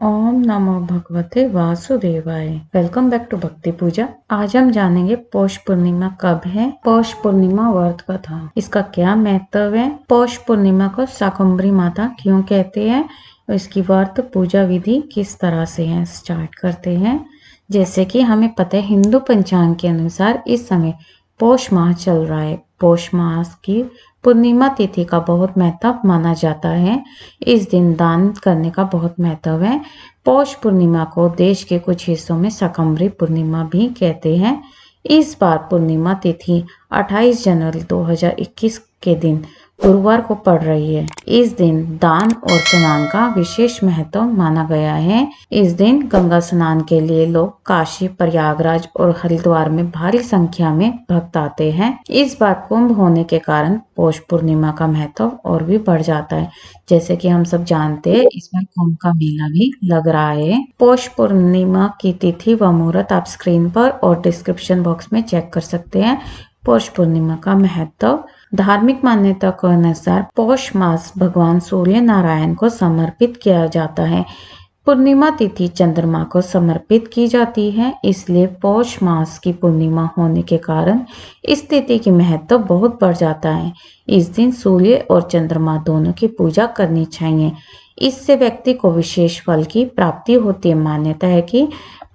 ओम नमो भगवते वासुदेवाय। Welcome back to भक्ति पूजा। आज हम जानेंगे पौष पूर्णिमा कब है। पौष पूर्णिमा व्रत कथा, इसका क्या महत्व है। पौष पूर्णिमा को शाकंभरी माता क्यों कहते हैं, इसकी व्रत पूजा विधि किस तरह से है। स्टार्ट करते हैं। जैसे कि हमें पता है, हिंदू पंचांग के अनुसार इस समय पौष माह चल रहा है। पौष मास की पूर्णिमा तिथि का बहुत महत्व माना जाता है। इस दिन दान करने का बहुत महत्व है। पौष पूर्णिमा को देश के कुछ हिस्सों में शाकंभरी पूर्णिमा भी कहते हैं। इस बार पूर्णिमा तिथि 28 जनवरी 2021 के दिन गुरुवार को पड़ रही है। इस दिन दान और स्नान का विशेष महत्व माना गया है। इस दिन गंगा स्नान के लिए लोग काशी, प्रयागराज और हरिद्वार में भारी संख्या में भक्त आते हैं। इस बार कुंभ होने के कारण पौष पूर्णिमा का महत्व और भी बढ़ जाता है। जैसे कि हम सब जानते हैं, इस बार कुंभ का मेला भी लग रहा है। पौष पूर्णिमा की तिथि व मुहूर्त आप स्क्रीन पर और डिस्क्रिप्शन बॉक्स में चेक कर सकते हैं। पौष पूर्णिमा का महत्व, धार्मिक मान्यता के अनुसार पौष मास भगवान सूर्य नारायण को समर्पित किया जाता है। पूर्णिमा तिथि चंद्रमा को समर्पित की जाती है, इसलिए पौष मास की पूर्णिमा होने के कारण इस तिथि की महत्व बहुत बढ़ जाता है। इस दिन सूर्य और चंद्रमा दोनों की पूजा करनी चाहिए। इससे व्यक्ति को विशेष फल की प्राप्ति होती है। मान्यता है कि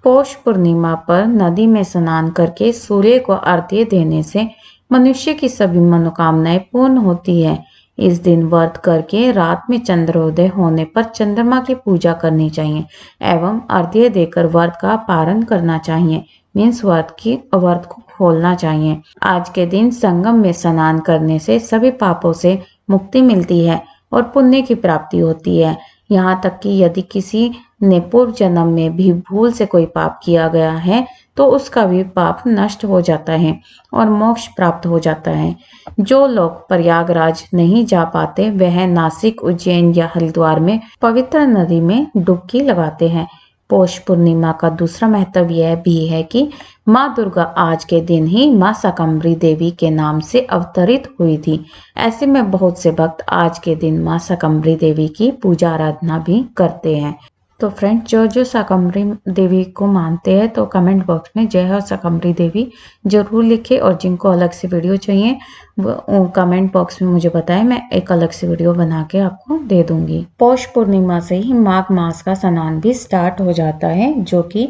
पौष पूर्णिमा पर नदी में स्नान करके सूर्य को अर्घ्य देने से मनुष्य की सभी मनोकामनाएं पूर्ण होती है। इस दिन व्रत करके रात में चंद्रोदय होने पर चंद्रमा की पूजा करनी चाहिए एवं अर्घ्य देकर व्रत का पारण करना चाहिए। मीन्स व्रत को खोलना चाहिए। आज के दिन संगम में स्नान करने से सभी पापों से मुक्ति मिलती है और पुण्य की प्राप्ति होती है। यहाँ तक कि यदि किसी ने पूर्व जन्म में भी भूल से कोई पाप किया गया है तो उसका भी पाप नष्ट हो जाता है और मोक्ष प्राप्त हो जाता है। जो लोग प्रयागराज नहीं जा पाते वह नासिक, उज्जैन या हरिद्वार में पवित्र नदी में डुबकी लगाते हैं। पौष पूर्णिमा का दूसरा महत्व यह भी है कि माँ दुर्गा आज के दिन ही माँ शाकंभरी देवी के नाम से अवतरित हुई थी। ऐसे में बहुत से भक्त आज के दिन माँ शाकंभरी देवी की पूजा आराधना भी करते हैं। तो फ्रेंड, जो शाकंभरी देवी को मानते हैं तो कमेंट बॉक्स में जय हो शाकंभरी देवी जरूर लिखे, और जिनको अलग से वीडियो चाहिए वो कमेंट बॉक्स में मुझे बताएं, मैं एक अलग से वीडियो बना के आपको दे दूंगी। पौष पूर्णिमा से ही माघ मास का स्नान भी स्टार्ट हो जाता है, जो कि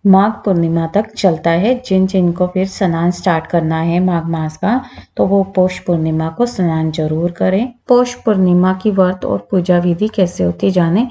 माघ पूर्णिमा तक चलता है। जिनको फिर स्नान स्टार्ट करना है माघ मास का, तो वो पौष पूर्णिमा को स्नान जरूर करें। पौष पूर्णिमा की व्रत और पूजा विधि कैसे होती जाने।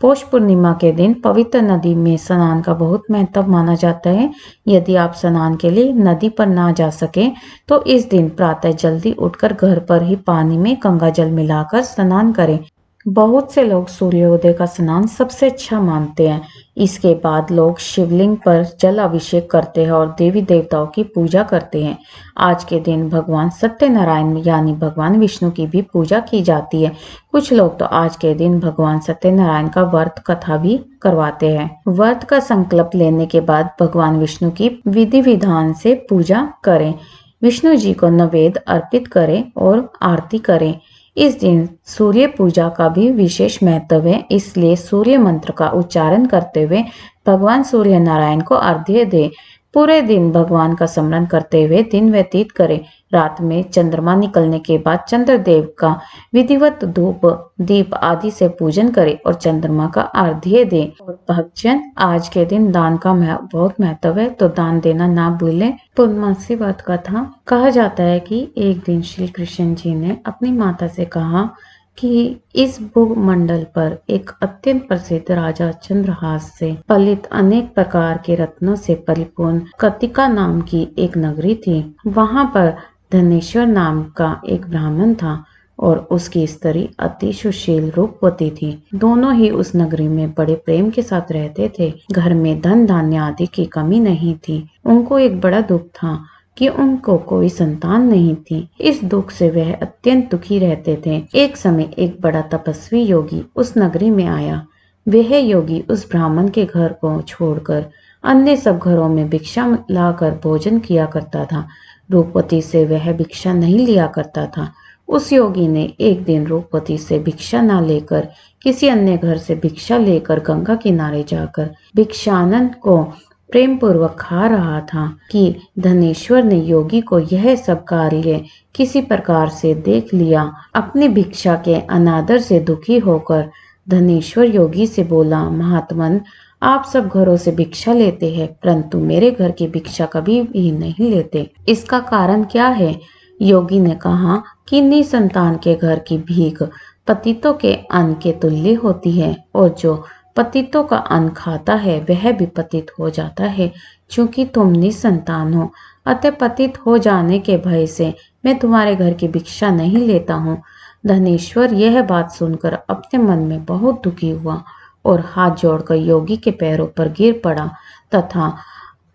पौष पूर्णिमा के दिन पवित्र नदी में स्नान का बहुत महत्व माना जाता है। यदि आप स्नान के लिए नदी पर ना जा सके तो इस दिन प्रातः जल्दी उठकर घर पर ही पानी में गंगा जल मिलाकर स्नान करें। बहुत से लोग सूर्योदय का स्नान सबसे अच्छा मानते हैं। इसके बाद लोग शिवलिंग पर जल अभिषेक करते हैं और देवी देवताओं की पूजा करते हैं। आज के दिन भगवान सत्यनारायण यानी भगवान विष्णु की भी पूजा की जाती है। कुछ लोग तो आज के दिन भगवान सत्यनारायण का व्रत कथा भी करवाते हैं। व्रत का संकल्प लेने के बाद भगवान विष्णु की विधि विधान से पूजा करें। विष्णु जी को नैवेद्य अर्पित करें और आरती करें। इस दिन सूर्य पूजा का भी विशेष महत्व है, इसलिए सूर्य मंत्र का उच्चारण करते हुए भगवान सूर्य नारायण को अर्घ्य दें। पूरे दिन भगवान का स्मरण करते हुए दिन व्यतीत करें। रात में चंद्रमा निकलने के बाद चंद्रदेव का विधिवत धूप, दीप आदि से पूजन करें और चंद्रमा का अर्घ्य दें। और भक्तजन, आज के दिन दान का बहुत महत्व है, तो दान देना ना भूलें। पूर्णमासी व्रत कथा, कहा जाता है कि एक दिन श्री कृष्ण जी ने अपनी माता से कहा कि इस भूमंडल पर एक अत्यंत प्रसिद्ध राजा चंद्रहास से फलित अनेक प्रकार के रत्नों से परिपूर्ण कतिका नाम की एक नगरी थी। वहां पर धनेश्वर नाम का एक ब्राह्मण था और उसकी स्त्री अति सुशील रूपवती थी। दोनों ही उस नगरी में बड़े प्रेम के साथ रहते थे। घर में धन धान्य आदि की कमी नहीं थी। उनको एक बड़ा दुख था कि उनको कोई संतान नहीं थी। इस दुख से वह अत्यंत दुखी रहते थे। एक समय एक बड़ा तपस्वी योगी उस नगरी में आया। वह योगी उस ब्राह्मण के घर को छोड़कर अन्य सब घरों में भिक्षा लाकर भोजन किया करता था। रूपवती से वह भिक्षा नहीं लिया करता था। उस योगी ने एक दिन रूपवती से भिक्षा न लेकर किसी अन्य घर से भिक्षा लेकर गंगा किनारे जाकर भिक्षानन को प्रेम पूर्वक खा रहा था कि धनेश्वर ने योगी को यह सब कार्य किसी प्रकार से देख लिया। अपनी भिक्षा के अनादर से दुखी होकर धनेश्वर योगी से बोला, महात्मन, आप सब घरों से भिक्षा लेते हैं परंतु मेरे घर की भिक्षा कभी भी नहीं लेते, इसका कारण क्या है? योगी ने कहा कि निसंतान के घर की भीख पतितों के अन्न के तुल्य होती है और जो पतितों का अन्न खाता है वह भी पतित हो जाता है। चूंकि तुम निसंतान हो अतः पतित हो जाने के भय से मैं तुम्हारे घर की भिक्षा नहीं लेता हूँ। धनेश्वर यह बात सुनकर अपने मन में बहुत दुखी हुआ और हाथ जोड़कर योगी के पैरों पर गिर पड़ा तथा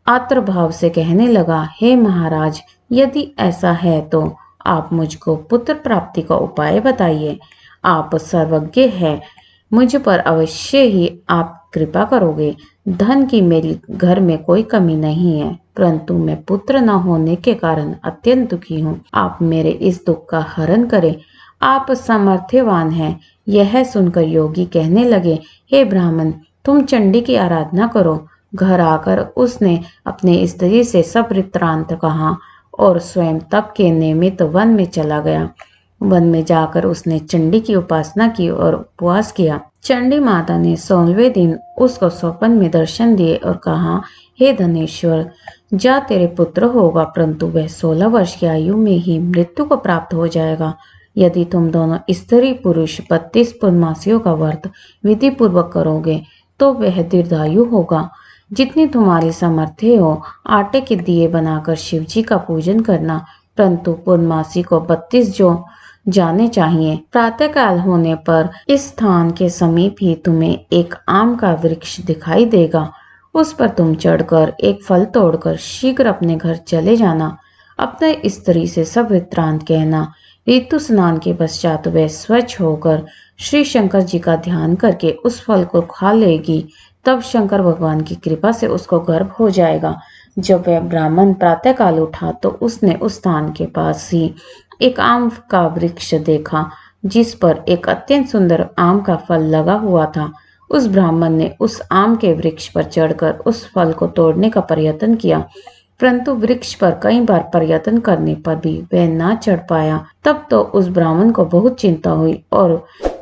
आर्तभाव से कहने लगा, हे महाराज, यदि ऐसा है तो आप मुझको पुत्र प्राप्ति का उपाय बताइए। आप सर्वज्ञ हैं, मुझ पर अवश्य ही आप कृपा करोगे। धन की मेरी घर में कोई कमी नहीं है परंतु मैं पुत्र न होने के कारण अत्यंत दुखी हूँ। आप मेरे इस दुख का हरण करें, आप सामर्थ्यवान हैं। यह सुनकर योगी कहने लगे, हे ब्राह्मण, तुम चंडी की आराधना करो। घर आकर उसने अपने स्त्री से सब वृत्तांत कहा और स्वयं तप के निमित्त वन में चला गया। वन में जाकर उसने चंडी की उपासना की और उपवास किया। चंडी माता ने 16वें दिन उसको स्वप्न में दर्शन दिए और कहा, हे धनेश्वर, जा तेरे पुत्र होगा परंतु वह 16 वर्ष की आयु में ही मृत्यु को प्राप्त हो जाएगा। यदि तुम दोनों स्त्री पुरुष 32 पूर्णमासियों का व्रत विधि पूर्वक करोगे तो वह दीर्घायु होगा। जितनी तुम्हारी सामर्थ्य हो आटे के दिए बनाकर शिव जी का पूजन करना, परंतु पूर्णमासी को 32 जो जाने चाहिए। प्रातः काल होने पर इस स्थान के समीप ही तुम्हें एक आम का वृक्ष दिखाई देगा। उस पर तुम चढ़कर एक फल तोड़कर शीघ्र अपने घर चले जाना। अपने स्त्री से सब वृत्तांत कहना। ऋतु स्नान के पश्चात वह स्वच्छ होकर श्री शंकर जी का ध्यान करके उस फल को खा लेगी। तब शंकर भगवान की कृपा से उसको गर्भ हो जाएगा। जब वह ब्राह्मण प्रातः काल उठा तो उसने उस स्थान के पास ही एक आम का वृक्ष देखा जिस पर एक अत्यंत सुंदर आम का फल लगा हुआ था। उस ब्राह्मण ने उस आम के वृक्ष पर चढ़कर उस फल को तोड़ने का प्रयत्न किया परंतु वृक्ष पर कई बार प्रयत्न करने पर भी वह ना चढ़ पाया। तब तो उस ब्राह्मण को बहुत चिंता हुई और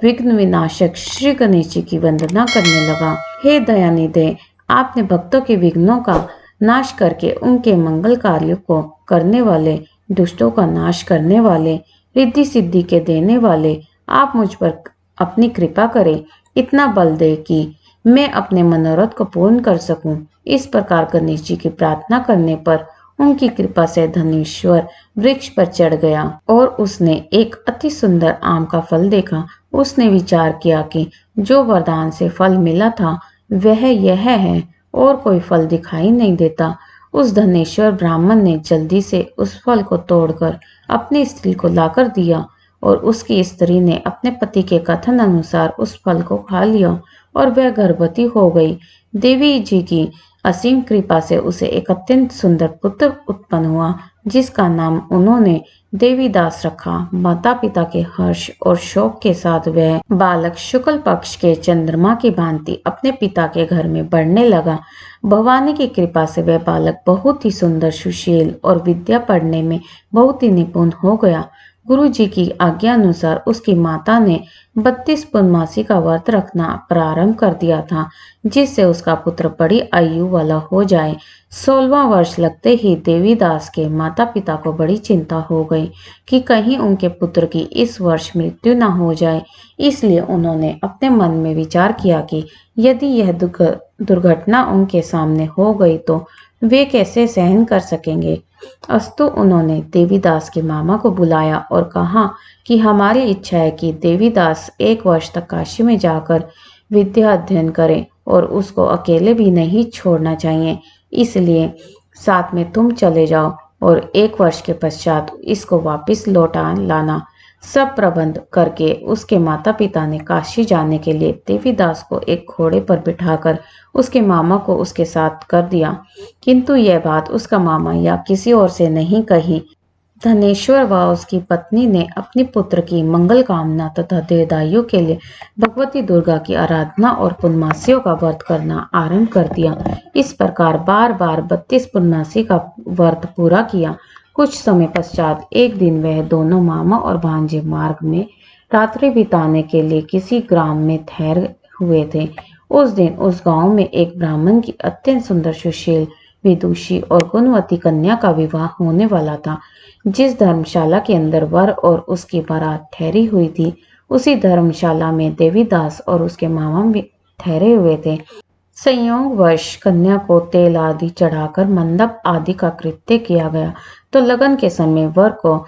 विघ्न विनाशक श्री गणेश जी की वंदना करने लगा। हे दयानिधे, आपने भक्तों के विघ्नों का नाश करके उनके मंगल कार्यों को करने वाले, दुष्टों का नाश करने वाले, रिद्धि सिद्धि के देने वाले, आप मुझ पर अपनी कृपा करें, इतना बल दे कि मैं अपने मनोरथ को पूर्ण कर सकूं। इस प्रकार गणेश जी की प्रार्थना करने पर उनकी कृपा से धनेश्वर वृक्ष पर चढ़ गया और उसने एक अति सुंदर आम का फल देखा। उसने विचार किया कि जो वरदान से फल मिला था वह यह है और कोई फल दिखाई नहीं देता। उस धनेश्वर ब्राह्मण ने जल्दी से उस फल को तोड़कर अपनी स्त्री को लाकर दिया और उसकी स्त्री ने अपने पति के कथन अनुसार उस फल को खा लिया और वह गर्भवती हो गई। देवी जी की असीम कृपा से उसे एक अत्यंत सुंदर पुत्र उत्पन्न हुआ जिसका नाम उन्होंने देवीदास रखा। माता पिता के हर्ष और शोक के साथ वह बालक शुक्ल पक्ष के चंद्रमा की भांति अपने पिता के घर में बढ़ने लगा। भवानी की कृपा से वह बालक बहुत ही सुंदर, सुशील और विद्या पढ़ने में बहुत ही निपुण हो गया। गुरु जी की आज्ञा अनुसार उसकी माता ने 32 पूर्णमासी का व्रत रखना प्रारंभ कर दिया था जिससे उसका पुत्र बड़ी आयु वाला हो जाए। 16वां वर्ष लगते ही देवीदास के माता पिता को बड़ी चिंता हो गई कि कहीं उनके पुत्र की इस वर्ष मृत्यु न हो जाए। इसलिए उन्होंने अपने मन में विचार किया कि यदि यह दुर्घटना उनके सामने हो गई तो वे कैसे सहन कर सकेंगे। अस्तु उन्होंने देवीदास के मामा को बुलाया और कहा कि हमारी इच्छा है कि देवीदास 1 वर्ष तक काशी में जाकर विद्या अध्ययन करे और उसको अकेले भी नहीं छोड़ना चाहिए, इसलिए साथ में तुम चले जाओ और 1 वर्ष के पश्चात इसको वापस लौटा लाना। सब प्रबंध करके उसके माता पिता ने काशी जाने के लिए देवीदास को एक घोड़े पर बिठाकर उसके मामा को उसके साथ कर दिया, किंतु यह बात उसका मामा या किसी और से नहीं कही। धनेश्वर व उसकी पत्नी ने अपनी पुत्र की मंगल कामना तथा दीर्घायु के लिए भगवती दुर्गा की आराधना और पूर्णमासियों का व्रत करना आरंभ कर दिया। इस प्रकार बार बार 32 पूर्णमासी का व्रत पूरा किया। कुछ समय पश्चात एक दिन वह दोनों मामा और भांजे मार्ग में रात्रि बिताने के लिए किसी ग्राम में ठहर हुए थे। उस दिन उस गांव में एक ब्राह्मण की अत्यंत सुंदर, सुशील, विदुषी और गुणवती कन्या का विवाह होने वाला था। जिस धर्मशाला के अंदर वर और उसकी बारात ठहरी हुई थी, उसी धर्मशाला में देवीदास और उसके मामा भी ठहरे हुए थे। संयोगवश कन्या को तेल आदि चढ़ाकर मंडप आदि का कृत्य किया गया, तो लगन के समय वर को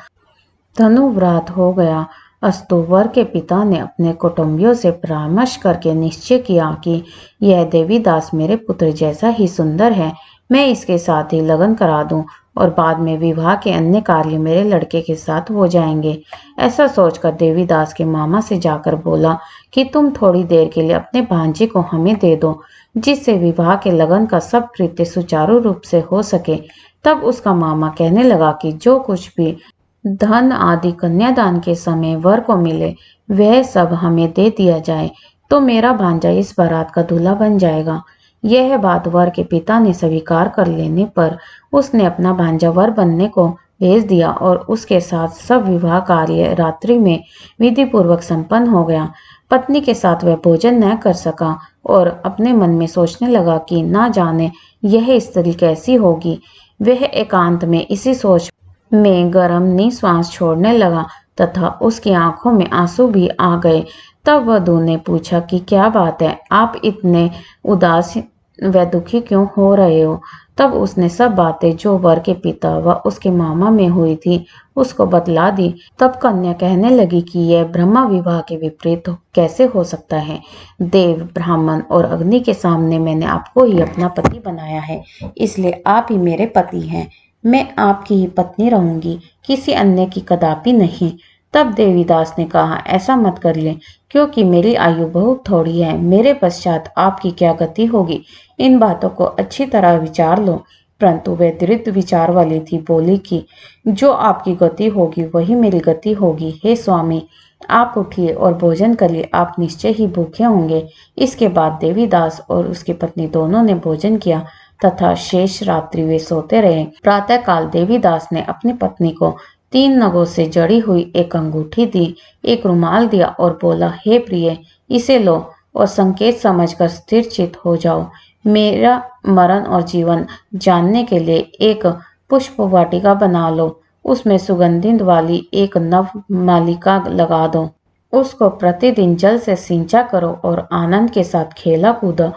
धनुव्रात हो गया। अस्तु वर के पिता ने अपने कुटुंबियों से परामर्श करके निश्चय किया कि यह देवीदास मेरे पुत्र जैसा ही सुंदर है, मैं इसके साथ ही लगन करा दूं और बाद में विवाह के अन्य कार्य मेरे लड़के के साथ हो जाएंगे। ऐसा सोचकर देवीदास के मामा से जाकर बोला कि तुम थोड़ी देर के लिए अपने भांजे को हमें दे दो, जिससे विवाह के लगन का सब कृत्य सुचारू रूप से हो सके। तब उसका मामा कहने लगा कि जो कुछ भी धन आदि कन्यादान के समय वर को मिले, वह सब हमें दे दिया जाए, तो मेरा भांजा इस बारात का दूल्हा बन जाएगा। यह बात वर के पिता ने स्वीकार कर लेने पर उसने अपना भांजा वर बनने को भेज दिया और उसके साथ सब विवाह कार्य रात्रि में विधि पूर्वक संपन्न हो गया। पत्नी के साथ वह भोजन न कर सका और अपने मन में सोचने लगा कि ना जाने यह स्त्री कैसी होगी। वह एकांत में इसी सोच में गरम निश्वास छोड़ने लगा तथा उसकी आंखों में आंसू भी आ गए। तब वधू ने पूछा कि क्या बात है, आप इतने उदास व दुखी क्यों हो रहे हो? तब उसने सब बातें जो वर के पिता व उसके मामा में हुई थी उसको बतला दी। तब कन्या कहने लगी कि यह ब्रह्मा विवाह के विपरीत कैसे हो सकता है। देव, ब्राह्मण और अग्नि के सामने मैंने आपको ही अपना पति बनाया है, इसलिए आप ही मेरे पति हैं। मैं आपकी ही पत्नी रहूंगी, किसी अन्य की कदापि नहीं। तब देवीदास ने कहा, ऐसा मत कर ले, क्योंकि मेरी आयु बहुत थोड़ी है। मेरे पश्चात आपकी क्या गति होगी, इन बातों को अच्छी तरह विचार लो। परंतु वह दृढ़ विचार वाली थी, बोली कि जो आपकी गति होगी वही मेरी गति होगी। हे स्वामी, आप उठिए और भोजन करिए, आप निश्चय ही भूखे होंगे। इसके बाद देवीदास और उसकी पत्नी दोनों ने भोजन किया तथा शेष रात्रि वे सोते रहे। प्रातः काल देवीदास ने अपनी पत्नी को 3 नगों से जड़ी हुई एक अंगूठी दी, एक रुमाल दिया और बोला, हे प्रिय, इसे लो और संकेत समझकर स्थिर चित हो जाओ। मेरा मरण और जीवन जानने के लिए एक पुष्प वाटिका बना लो, उसमें सुगंधित वाली एक नव मालिका लगा दो। उसको प्रतिदिन जल से सिंचा करो और आनंद के साथ खेला कूदो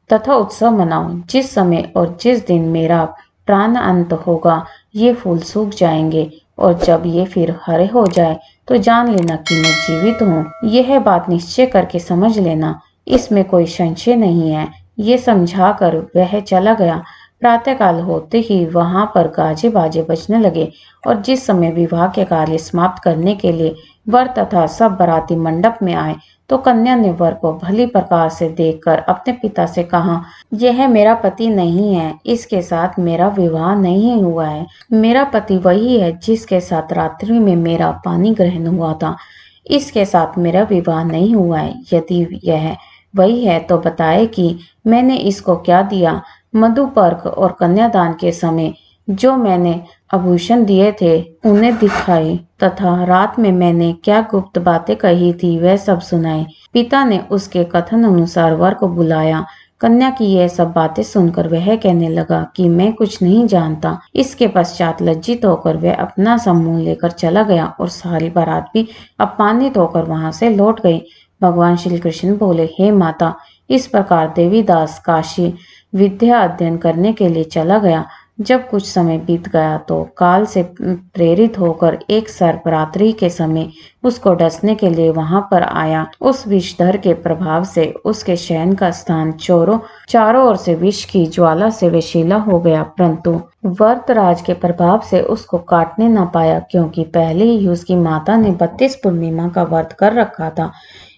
तथा उत्सव मनाओ। जिस समय और जिस दिन मेरा प्राण अंत होगा, ये फूल सूख जाएंगे और जब ये फिर हरे हो जाए तो जान लेना कि मैं जीवित हूँ। यह बात निश्चय करके समझ लेना, इसमें कोई संशय नहीं है। ये समझाकर वह चला गया। प्रातःकाल होते ही वहां पर गाजे बाजे बजने लगे और जिस समय विवाह के कार्य समाप्त करने के लिए वर तथा सब बाराती मंडप में आए, तो कन्या ने वर को भली प्रकार से देखकर अपने पिता से कहा, यह मेरा पति नहीं है, इसके साथ मेरा विवाह नहीं हुआ है। मेरा पति वही है जिसके साथ रात्रि में मेरा पानी ग्रहण हुआ था, इसके साथ मेरा विवाह नहीं हुआ है। यदि यह वही है तो बताए कि मैंने इसको क्या दिया। मधुपर्क और कन्यादान के समय जो मैंने आभूषण दिए थे उन्हें दिखाई तथा रात में मैंने क्या गुप्त बातें कही थी वह सब सुनाई। पिता ने उसके कथन अनुसार वर को बुलाया। कन्या की यह सब बातें सुनकर वह कहने लगा कि मैं कुछ नहीं जानता। इसके पश्चात लज्जित होकर वह अपना समूह लेकर चला गया और सारी बारात भी अपमानित होकर वहां से लौट गई। भगवान श्री कृष्ण बोले, हे माता, इस प्रकार देवीदास काशी विद्या अध्ययन करने के लिए चला गया। जब कुछ समय बीत गया तो काल से प्रेरित होकर एक सर्प रात्रि के समय उसको डसने के लिए वहां पर आया। उस विषधर के प्रभाव से उसके शयन का स्थान चारों ओर से विष की ज्वाला से विषीला हो गया, परंतु वर्तराज के प्रभाव से उसको काटने न पाया, क्योंकि पहले ही उसकी माता ने 32 पूर्णिमा का व्रत कर रखा था।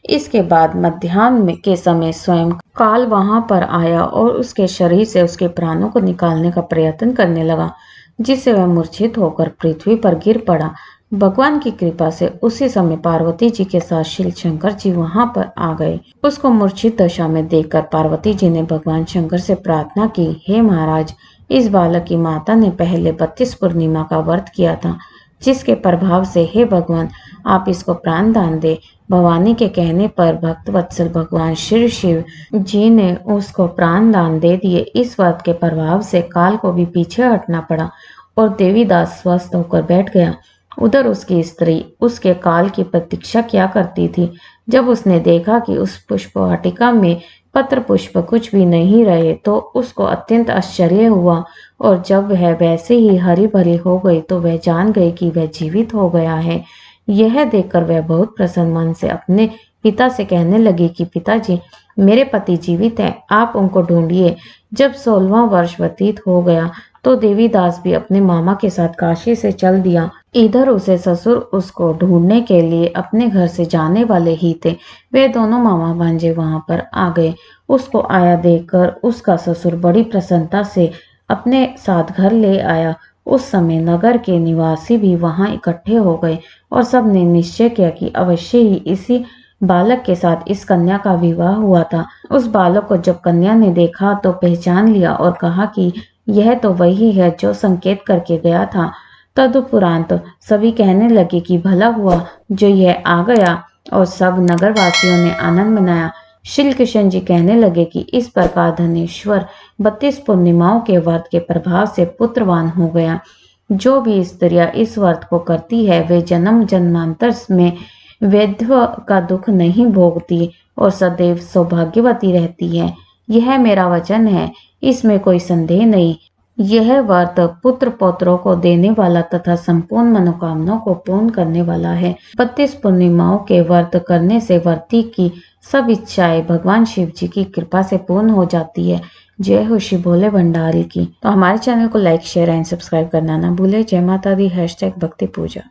इसके बाद मध्याह्न के समय स्वयं काल वहां पर आया और उसके शरीर से उसके प्राणों को निकालने का प्रयत्न करने लगा। जिससे वह मूर्छित होकर पृथ्वी पर गिर पड़ा। भगवान की कृपा से उसी समय पार्वती जी के साथ शिव शंकर जी वहां पर आ गए। उसको मूर्छित दशा में देखकर पार्वती जी ने भगवान शंकर से प्रार्थना की, हे महाराज, इस बालक की माता ने पहले 32 पूर्णिमा का व्रत किया था, जिसके प्रभाव से हे भगवान आप इसको प्राण दान दे। भवानी के कहने पर भक्त वत्सल भगवान श्री शिव जी ने उसको प्राण दान दे दिए। इस व्रत के प्रभाव से काल को भी पीछे हटना पड़ा और देवीदास स्वस्थ होकर बैठ गया। उधर उसकी स्त्री उसके काल की प्रतीक्षा क्या करती थी। जब उसने देखा कि उस पुष्प वाटिका में पत्र पुष्प कुछ भी नहीं रहे तो उसको अत्यंत आश्चर्य हुआ, और जब वह वैसे ही हरी भरी हो गई तो वह जान गई कि वह जीवित हो गया है। यह देखकर वह बहुत प्रसन्न मन से अपने पिता से कहने लगी कि पिताजी, मेरे पति जीवित हैं, आप उनको ढूंढिए। जब 16वां वर्ष व्यतीत हो गया तो देवीदास भी अपने मामा के साथ काशी से चल दिया। इधर उसे ससुर उसको ढूंढने के लिए अपने घर से जाने वाले ही थे। वे दोनों मामा भांजे वहां पर आ गए। उसको आया देखकर उसका ससुर बड़ी प्रसन्नता से अपने साथ घर ले आया। उस समय नगर के निवासी भी वहां इकट्ठे हो गए और सब ने निश्चय किया कि अवश्य ही इसी बालक के साथ इस कन्या का विवाह हुआ था। उस बालक को जब कन्या ने देखा तो पहचान लिया और कहा कि यह तो वही है जो संकेत करके गया था। तदुपरांत सभी कहने लगे कि भला हुआ जो यह आ गया, और सब नगरवासियों ने आनंद मनाया। श्री कृष्ण जी कहने लगे कि इस प्रकार धनेश्वर 32 पूर्णिमाओं के व्रत के प्रभाव से पुत्रवान हो गया। जो भी स्त्रियां इस व्रत को करती है वे जन्म जन्मांतर में वैधव्य का दुख नहीं भोगती और सदैव सौभाग्यवती रहती है। यह मेरा वचन है, इसमें कोई संदेह नहीं। यह व्रत पुत्र पौत्रों को देने वाला तथा संपूर्ण मनोकामनाओं को पूर्ण करने वाला है। 32 पूर्णिमाओं के व्रत करने से व्रती की सब इच्छाएं भगवान शिव जी की कृपा से पूर्ण हो जाती है। जय हो शिव भोले भंडारी की। तो हमारे चैनल को लाइक शेयर एंड सब्सक्राइब करना ना भूले। जय माता दी। #भक्ति पूजा।